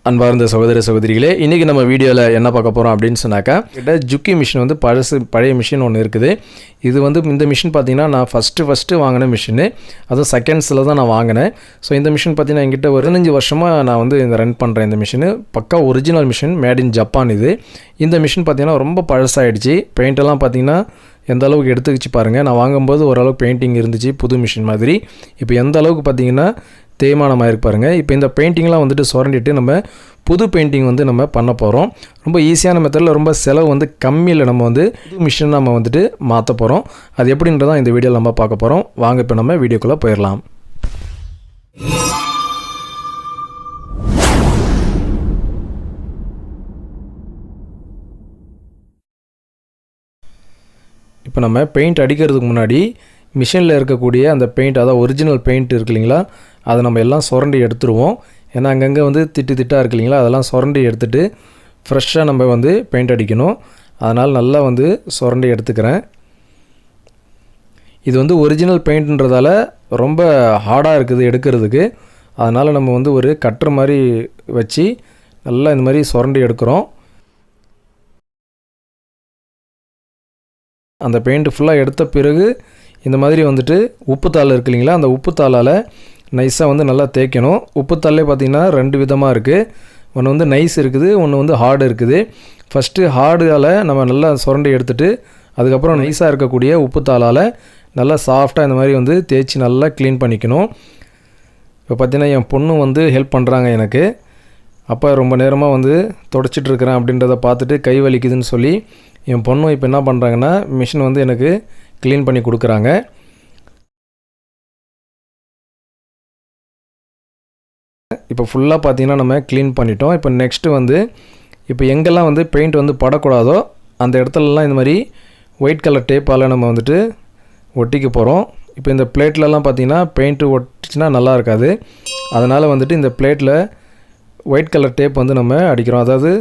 அன்பார்ந்த சகோதர சகோதரிகளே, இன்றைக்கி நம்ம வீடியோவில் என்ன பார்க்க போகிறோம் அப்படின்னு சொன்னாக்கா, கிட்ட ஜுக்கி மிஷின் வந்து பழைய மிஷின் ஒன்று இருக்குது. இது வந்து இந்த மிஷின் பார்த்திங்கன்னா நான் ஃபஸ்ட்டு வாங்கின மிஷினு, அதுவும் செகண்ட்ஸில் தான் நான் வாங்கினேன். ஸோ இந்த மிஷின் பார்த்திங்கன்னா என்கிட்ட ஒரு 15 வருஷமாக நான் வந்து இந்த ரன் பண்ணுறேன். இந்த மிஷினு பக்கா original machine, made in Japan இது. இந்த மிஷின் பார்த்திங்கன்னா ரொம்ப பழசாகிடுச்சு. பெயிண்டெல்லாம் பார்த்திங்கன்னா எந்த அளவுக்கு எடுத்துக்கிச்சு பாருங்கள். நான் வாங்கும்போது ஓரளவுக்கு பெயிண்டிங் இருந்துச்சு, புது மிஷின் மாதிரி. இப்போ எந்த அளவுக்கு பார்த்திங்கன்னா தேய்மானமாக இருக்கு பாருங்கள். இப்போ இந்த பெயிண்டிங்லாம் வந்துட்டு சுரண்டிட்டு நம்ம புது பெயிண்டிங் வந்து நம்ம பண்ண போகிறோம். ரொம்ப ஈஸியான மெத்தடில், ரொம்ப செலவு வந்து கம்மியில் நம்ம வந்து புது மிஷின் நம்ம வந்துட்டு மாற்ற போகிறோம். அது எப்படின்றதான் இந்த வீடியோவில் நம்ம பார்க்க போகிறோம். வாங்க இப்போ நம்ம வீடியோக்குள்ளே போயிடலாம். இப்போ நம்ம பெயிண்ட் அடிக்கிறதுக்கு முன்னாடி மிஷினில் இருக்கக்கூடிய அந்த பெயிண்ட், அதாவது ஒரிஜினல் பெயிண்ட் இருக்கு இல்லைங்களா, அதை நம்ம எல்லாம் சுரண்டி எடுத்துருவோம். ஏன்னா அங்கங்கே வந்து திட்டாக இருக்கு இல்லைங்களா, அதெல்லாம் சுரண்டி எடுத்துகிட்டு ஃப்ரெஷ்ஷாக நம்ம வந்து பெயிண்ட் அடிக்கணும். அதனால் நல்லா வந்து சுரண்டி எடுத்துக்கிறேன். இது வந்து ஒரிஜினல் பெயிண்ட்ன்றதால ரொம்ப ஹார்டாக இருக்குது எடுக்கிறதுக்கு. அதனால் நம்ம வந்து ஒரு கட்டுற மாதிரி வச்சு நல்லா இந்த மாதிரி சுரண்டி எடுக்கிறோம். அந்த பெயிண்ட் ஃபுல்லாக எடுத்த பிறகு இந்த மாதிரி வந்துட்டு உப்புத்தாள் இருக்கு இல்லைங்களா, அந்த உப்புத்தாளால் நைஸாக வந்து நல்லா தேய்க்கணும். உப்புத்தாளே பார்த்திங்கன்னா 2 விதமாக இருக்குது. ஒன்று வந்து நைஸ் இருக்குது, ஒன்று வந்து ஹார்டு இருக்குது. ஃபஸ்ட்டு ஹார்டால் நம்ம நல்லா சுரண்டி எடுத்துகிட்டு அதுக்கப்புறம் நைஸாக இருக்கக்கூடிய உப்புத்தாளால் நல்லா சாஃப்டாக இந்த மாதிரி வந்து தேய்ச்சி நல்லா க்ளீன் பண்ணிக்கணும். இப்போ பார்த்திங்கன்னா என் பொண்ணு வந்து ஹெல்ப் பண்ணுறாங்க எனக்கு. அப்போ ரொம்ப நேரமாக வந்து தொடச்சிட்ருக்கிறேன் அப்படின்றத பார்த்துட்டு கை வலிக்குதுன்னு சொல்லி என் பொண்ணும் இப்போ என்ன பண்ணுறாங்கன்னா மிஷின் வந்து எனக்கு க்ளீன் பண்ணி கொடுக்குறாங்க. இப்போ ஃபுல்லாக பார்த்திங்கன்னா நம்ம க்ளீன் பண்ணிட்டோம். இப்போ நெக்ஸ்ட்டு வந்து இப்போ எங்கெல்லாம் வந்து பெயிண்ட் வந்து படக்கூடாதோ அந்த இடத்துலலாம் இந்த மாதிரி ஒயிட் கலர் டேப்பால் நம்ம வந்துட்டு ஒட்டிக்க போகிறோம். இப்போ இந்த பிளேட்லலாம் பார்த்திங்கன்னா பெயிண்ட்டு ஒட்டிச்சுன்னா நல்லா இருக்காது. அதனால் வந்துட்டு இந்த பிளேட்டில் ஒயிட் கலர் டேப் வந்து நம்ம அடிக்கிறோம், அதாவது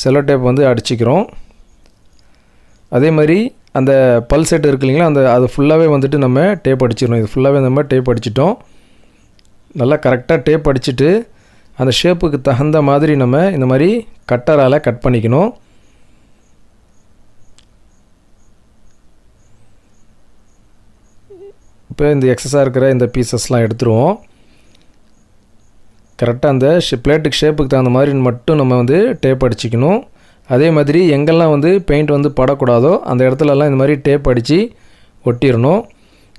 செல்லோ டேப் வந்து அடிச்சிக்கிறோம். அதே மாதிரி அந்த பல் செட் இருக்கு இல்லைங்களா, அது ஃபுல்லாகவே வந்துட்டு நம்ம டேப் அடிச்சிடணும். இது ஃபுல்லாகவே நம்ம டேப் அடிச்சிட்டோம். நல்லா கரெக்டாக டேப் அடிச்சுட்டு அந்த ஷேப்புக்கு தகுந்த மாதிரி நம்ம இந்த மாதிரி கட்டரால் கட் பண்ணிக்கணும். இப்போ இந்த எக்ஸஸாக இருக்கிற இந்த பீசஸ்லாம் எடுத்துருவோம். கரெக்டாக அந்த பிளேட்டுக்கு ஷேப்புக்கு தகுந்த மாதிரி மட்டும் நம்ம வந்து டேப் அடிச்சிக்கணும். அதே மாதிரி எங்கெல்லாம் வந்து பெயிண்ட் வந்து படக்கூடாதோ அந்த இடத்துலலாம் இந்த மாதிரி டேப் அடித்து ஒட்டிடணும்.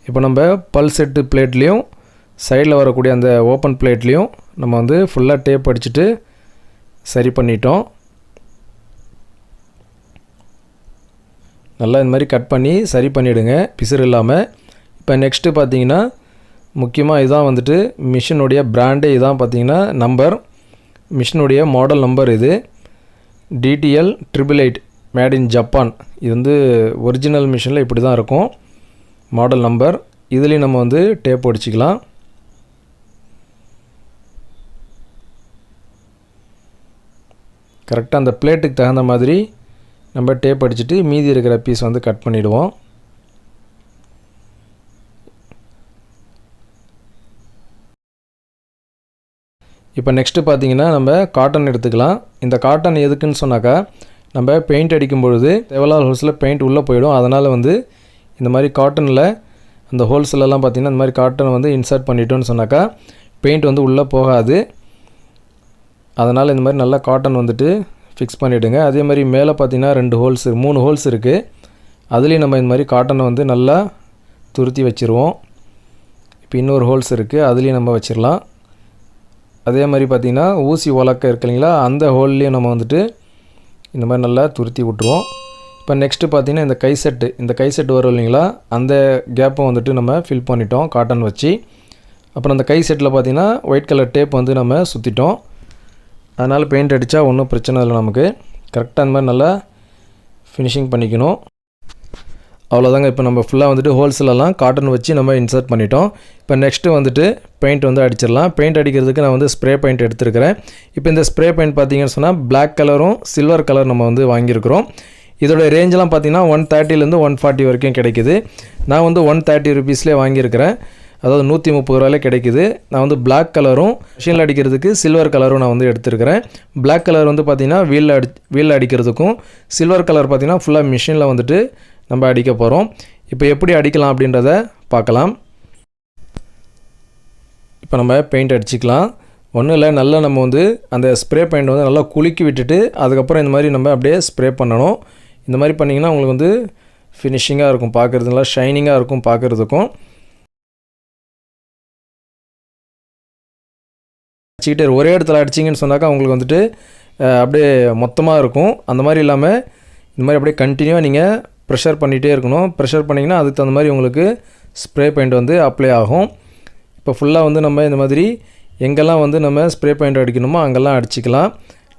இப்போ நம்ம பல் செட்டு பிளேட்லேயும் சைடில் வரக்கூடிய அந்த ஓப்பன் பிளேட்லேயும் நம்ம வந்து ஃபுல்லாக டேப் அடிச்சுட்டு சரி பண்ணிட்டோம். நல்லா இந்த மாதிரி கட் பண்ணி சரி பண்ணிவிடுங்க, பிசுறு இல்லாமல். இப்போ நெக்ஸ்ட்டு பார்த்திங்கன்னா முக்கியமாக இதுதான் வந்துட்டு மிஷினுடைய பிராண்டே. இதுதான் பார்த்திங்கன்னா நம்பர், மிஷினுடைய மாடல் நம்பர் இது DTL 888 மேட் இன் ஜப்பான். இது வந்து ஒரிஜினல் மிஷினில் இப்படி தான் இருக்கும் மாடல் நம்பர். இதுலேயும் நம்ம வந்து டேப் அடிச்சிக்கலாம். கரெக்டாக அந்த பிளேட்டுக்கு தகுந்த மாதிரி நம்ம டேப் அடிச்சுட்டு மீதி இருக்கிற பீஸ் வந்து கட் பண்ணிவிடுவோம். இப்போ நெக்ஸ்ட்டு பார்த்திங்கன்னா நம்ம காட்டன் எடுத்துக்கலாம். இந்த காட்டன் எதுக்குன்னு சொன்னாக்கா, நம்ம பெயிண்ட் அடிக்கும்பொழுது தேவையில்லாத ஹோல்ஸில் பெயிண்ட் உள்ளே போயிடும். அதனால் வந்து இந்த மாதிரி காட்டனில் அந்த ஹோல்ஸ்லலாம் பார்த்திங்கன்னா இந்த மாதிரி காட்டனை வந்து இன்சர்ட் பண்ணிட்டோன்னு சொன்னாக்கா பெயிண்ட் வந்து உள்ளே போகாது. அதனால் இந்த மாதிரி நல்லா காட்டன் வந்துட்டு ஃபிக்ஸ் பண்ணிவிடுங்க. அதே மாதிரி மேலே பார்த்திங்கன்னா 3 ஹோல்ஸ் இருக்குது. அதுலேயும் நம்ம இந்த மாதிரி காட்டனை வந்து நல்லா துருத்தி வச்சுருவோம். இப்போ இன்னொரு ஹோல்ஸ் இருக்குது, அதுலேயும் நம்ம வச்சிடலாம். அதே மாதிரி பார்த்திங்கன்னா ஊசி உலக்க இருக்கு இல்லைங்களா, அந்த ஹோல்லையும் நம்ம வந்துட்டு இந்த மாதிரி நல்லா துருத்தி விட்டுருவோம். இப்போ நெக்ஸ்ட்டு பார்த்திங்கன்னா இந்த கை செட்டு வரும் இல்லைங்களா, அந்த கேப்பை வந்துட்டு நம்ம ஃபில் பண்ணிட்டோம் காட்டன் வச்சு. அப்புறம் அந்த கை செட்டில் பார்த்திங்கன்னா ஒயிட் கலர் டேப் வந்து நம்ம சுற்றிட்டோம். அதனால் பெயிண்ட் அடித்தா ஒன்றும் பிரச்சனை இல்லை நமக்கு. கரெக்டாக அந்த மாதிரி நல்லா ஃபினிஷிங் பண்ணிக்கணும். அவ்வளோதாங்க. இப்போ நம்ம ஃபுல்லாக வந்துட்டு ஹோல்ஸ்லலாம் காட்டன் வச்சு நம்ம இன்சர்ட் பண்ணிட்டோம். இப்போ நெக்ஸ்ட்டு வந்துட்டு பெயிண்ட் வந்து அடிச்சிடலாம். பெயிண்ட் அடிக்கிறதுக்கு நான் வந்து ஸ்ப்ரே பெயிண்ட் எடுத்துருக்கிறேன். இப்போ இந்த ஸ்ப்ரே பெயிண்ட் பார்த்திங்கன்னு சொன்னால் பிளாக் கலரும் சில்வர் கலர் நம்ம வந்து வாங்கியிருக்கிறோம். இதோட ரேஞ்செலாம் பார்த்திங்கன்னா 130லேருந்து 140 வரைக்கும் கிடைக்குது. நான் வந்து 130 ருபீஸ்லேயே வாங்கியிருக்கிறேன். அதாவது 130 ரூபாயில கிடைக்குது. நான் வந்து Black கலரும் மிஷினில் அடிக்கிறதுக்கு சில்வர் கலரும் நான் வந்து எடுத்துருக்கிறேன். Black கலர் வந்து பார்த்திங்கன்னா வீலில் அடிக்கிறதுக்கும், சில்வர் கலர் பார்த்திங்கன்னா ஃபுல்லாக மிஷினில் வந்துட்டு நம்ம அடிக்க போகிறோம். இப்போ எப்படி அடிக்கலாம் அப்படின்றத பார்க்கலாம். இப்போ நம்ம பெயிண்ட் அடிச்சிக்கலாம். ஒன்றும் இல்லை, நல்லா நம்ம வந்து அந்த ஸ்ப்ரே பெயிண்ட் வந்து நல்லா குலுக்கி விட்டுட்டு அதுக்கப்புறம் இந்த மாதிரி நம்ம அப்படியே ஸ்ப்ரே பண்ணணும். இந்த மாதிரி பண்ணிங்கன்னா உங்களுக்கு வந்து ஃபினிஷிங்காக இருக்கும், பார்க்குறது நல்லா ஷைனிங்காக இருக்கும் பார்க்குறதுக்கும். அடிச்சுக்கிட்டே ஒரே இடத்துல அடிச்சிங்கன்னு சொன்னாக்கா உங்களுக்கு வந்துட்டு அப்படியே மொத்தமாக இருக்கும். அந்த மாதிரி இல்லாமல் இந்த மாதிரி அப்படியே கண்டினியூவாக நீங்கள் ப்ரெஷர் பண்ணிகிட்டே இருக்கணும். ப்ரெஷர் பண்ணிங்கன்னா அதுக்கு தகுந்த மாதிரி உங்களுக்கு ஸ்ப்ரே பெயிண்ட் வந்து அப்ளை ஆகும். இப்போ ஃபுல்லாக வந்து நம்ம இந்த மாதிரி எங்கெல்லாம் வந்து நம்ம ஸ்ப்ரே பெயிண்ட் அடிக்கணுமோ அங்கெல்லாம் அடிச்சிக்கலாம்.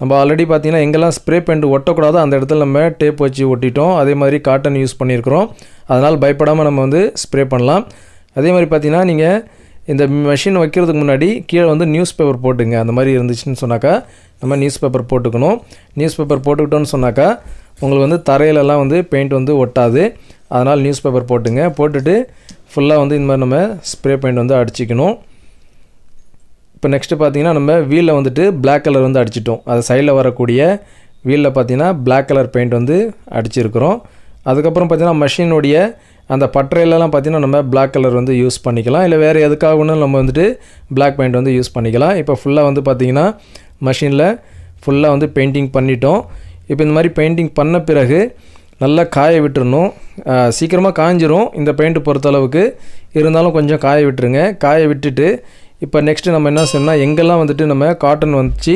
நம்ம ஆல்ரெடி பார்த்திங்கன்னா எங்கெல்லாம் ஸ்ப்ரே பெயிண்ட் ஒட்டக்கூடாதோ அந்த இடத்துல நம்ம டேப் வச்சு ஒட்டிட்டோம். அதே மாதிரி காட்டன் யூஸ் பண்ணியிருக்கிறோம். அதனால் பயப்படாமல் நம்ம வந்து ஸ்ப்ரே பண்ணலாம். அதே மாதிரி பார்த்திங்கன்னா நீங்கள் இந்த மெஷின் வைக்கிறதுக்கு முன்னாடி கீழே வந்து நியூஸ் பேப்பர் போட்டுங்க. அந்த மாதிரி இருந்துச்சுன்னு சொன்னாக்கா நம்ம நியூஸ் பேப்பர் போட்டுக்கணும். நியூஸ் பேப்பர் போட்டுக்கிட்டோன்னு சொன்னாக்கா உங்களுக்கு வந்து தரையிலலாம் வந்து பெயிண்ட் வந்து ஒட்டாது. அதனால் நியூஸ் பேப்பர் போட்டுங்க. போட்டுட்டு ஃபுல்லாக வந்து இந்த மாதிரி நம்ம ஸ்ப்ரே பெயிண்ட் வந்து அடிச்சிக்கணும். இப்போ நெக்ஸ்ட்டு பார்த்திங்கன்னா நம்ம வீலில் வந்துட்டு Black கலர் வந்து அடிச்சிட்டோம். அது சைடில் வரக்கூடிய வீலில் பார்த்திங்கன்னா Black கலர் பெயிண்ட் வந்து அடிச்சிருக்கிறோம். அதுக்கப்புறம் பார்த்திங்கன்னா மெஷினுடைய அந்த பட்டறையிலலாம் பார்த்திங்கன்னா நம்ம Black கலர் வந்து யூஸ் பண்ணிக்கலாம். இல்லை வேறு எதுக்காகணும் நம்ம வந்துட்டு Black பெயிண்ட் வந்து யூஸ் பண்ணிக்கலாம். இப்போ ஃபுல்லாக வந்து பார்த்திங்கன்னா மெஷினில் ஃபுல்லாக வந்து பெயிண்டிங் பண்ணிட்டோம். இப்போ இந்த மாதிரி பெயிண்டிங் பண்ண பிறகு நல்லா காய விட்டுறணும். சீக்கிரமாக காஞ்சிரும் இந்த பெயிண்ட் பொறுத்தளவுக்கு. இருந்தாலும் கொஞ்சம் காய விட்டுருங்க. காய விட்டுட்டு இப்போ நெக்ஸ்ட்டு நம்ம என்ன செய்யணும்னா எங்கெல்லாம் வந்துட்டு நம்ம காட்டன் வச்சு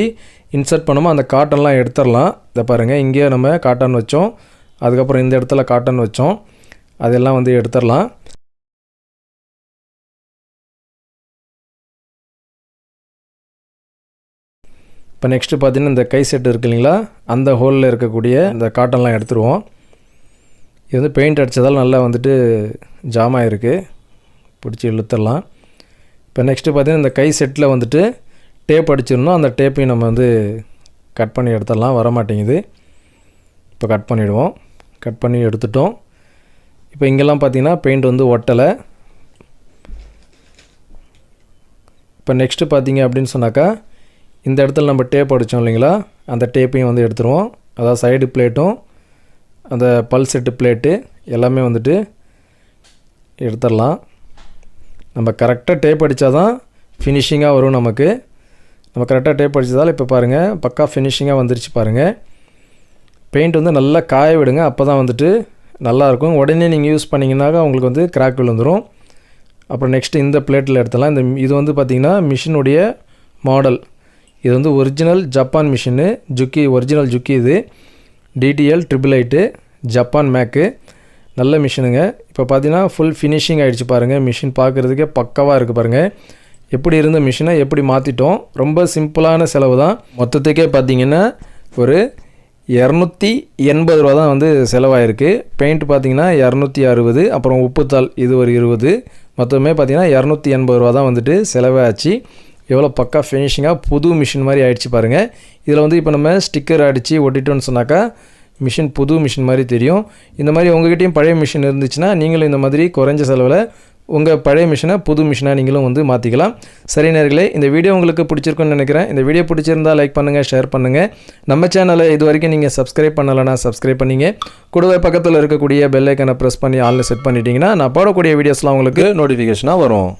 இன்சர்ட் பண்ணோமோ அந்த காட்டன்லாம் எடுத்துடலாம். இதை பாருங்கள், இங்கேயே நம்ம காட்டன் வச்சோம், அதுக்கப்புறம் இந்த இடத்துல காட்டன் வச்சோம், அதெல்லாம் வந்து எடுத்துடலாம். இப்போ நெக்ஸ்ட்டு பார்த்தீங்கன்னா இந்த கை செட்டு இருக்குது இல்லைங்களா, அந்த ஹோலில் இருக்கக்கூடிய இந்த காட்டன்லாம் எடுத்துருவோம். இது வந்து பெயிண்ட் அடித்ததால் நல்லா வந்துட்டு ஜாம் ஆகிருக்கு, பிடிச்சி இழுத்துடலாம். இப்போ நெக்ஸ்ட்டு பார்த்திங்கன்னா இந்த கை செட்டில் வந்துட்டு டேப் அடிச்சிடணும். அந்த டேப்பையும் நம்ம வந்து கட் பண்ணி எடுத்துடலாம், வரமாட்டேங்குது. இப்போ கட் பண்ணிவிடுவோம். கட் பண்ணி எடுத்துட்டோம். இப்போ இங்கெல்லாம் பார்த்திங்கன்னா பெயிண்ட் வந்து ஒட்டலை. இப்போ நெக்ஸ்ட்டு பார்த்திங்க அப்படின்னு சொன்னாக்கா இந்த இடத்துல நம்ம டேப் அடித்தோம் இல்லைங்களா, அந்த டேப்பையும் வந்து எடுத்துருவோம். அதாவது சைடு பிளேட்டும் அந்த பல் செட்டு பிளேட்டு எல்லாமே வந்துட்டு எடுத்துடலாம். நம்ம கரெக்டாக டேப் அடித்தா தான் ஃபினிஷிங்காக வரும் நமக்கு. நம்ம கரெக்டாக டேப் அடித்ததால் இப்போ பாருங்கள் பக்கா ஃபினிஷிங்காக வந்துருச்சு பாருங்கள். பெயிண்ட் வந்து நல்லா காய விடுங்க, அப்போ தான் வந்துட்டு நல்லாயிருக்கும். உடனே நீங்கள் யூஸ் பண்ணிங்கன்னாக்கா உங்களுக்கு வந்து கிராக் விழுந்துடும். அப்புறம் நெக்ஸ்ட்டு இந்த பிளேட்டில் எடுத்துடலாம். இது வந்து பார்த்திங்கன்னா மிஷினுடைய மாடல். இது வந்து ஒரிஜினல் ஜப்பான் மிஷினு, ஒரிஜினல் ஜுக்கி. இது DTL 888 ஜப்பான் மேக்கு, நல்ல மிஷினுங்க. இப்போ பார்த்தீங்கன்னா ஃபுல் ஃபினிஷிங் ஆகிடுச்சு பாருங்கள். மிஷின் பார்க்குறதுக்கே பக்கவாக இருக்குது பாருங்கள். எப்படி இருந்த மிஷினை எப்படி மாற்றிட்டோம். ரொம்ப சிம்பிளான செலவு தான். மொத்தத்துக்கே பார்த்திங்கன்னா ஒரு 280 ரூபா தான் வந்து செலவாயிருக்கு. பெயிண்ட் பார்த்திங்கன்னா 260, அப்புறம் உப்புத்தாள் இது ஒரு 20, மொத்தமே பார்த்திங்கன்னா 280 ரூபா தான் வந்துட்டு செலவாச்சு. எவ்வளோ பக்கா ஃபினிஷிங்காக புது மிஷின் மாதிரி ஆகிடுச்சு பாருங்கள். இதில் வந்து இப்போ நம்ம ஸ்டிக்கர் அடித்து ஒட்டிட்டோன்னு சொன்னாக்கா மிஷின் புது மிஷின் மாதிரி தெரியும். இந்த மாதிரி உங்கள்கிட்டையும் பழைய மிஷின் இருந்துச்சுன்னா நீங்களும் இந்த மாதிரி குறைஞ்ச செலவில் உங்கள் பழைய மிஷினை புது மிஷினாக நீங்களும் வந்து மாற்றிக்கலாம். சரி நேயர்களே, இந்த வீடியோ உங்களுக்கு பிடிச்சிருக்குன்னு நினைக்கிறேன். இந்த வீடியோ பிடிச்சிருந்தால் லைக் பண்ணுங்கள், ஷேர் பண்ணுங்கள். நம்ம சேனலை இது வரைக்கும் நீங்கள் சப்ஸ்கிரைப் பண்ணலைன்னா சப்ஸ்கிரைப் பண்ணிங்க. கூடவே பக்கத்தில் இருக்கக்கூடிய பெல் ஐக்கனை ப்ரெஸ் பண்ணி ஆல்ல செட் பண்ணிட்டீங்கன்னா நான் போடக்கூடிய வீடியோஸ்லாம் உங்களுக்கு நோட்டிஃபிகேஷனாக வரும்.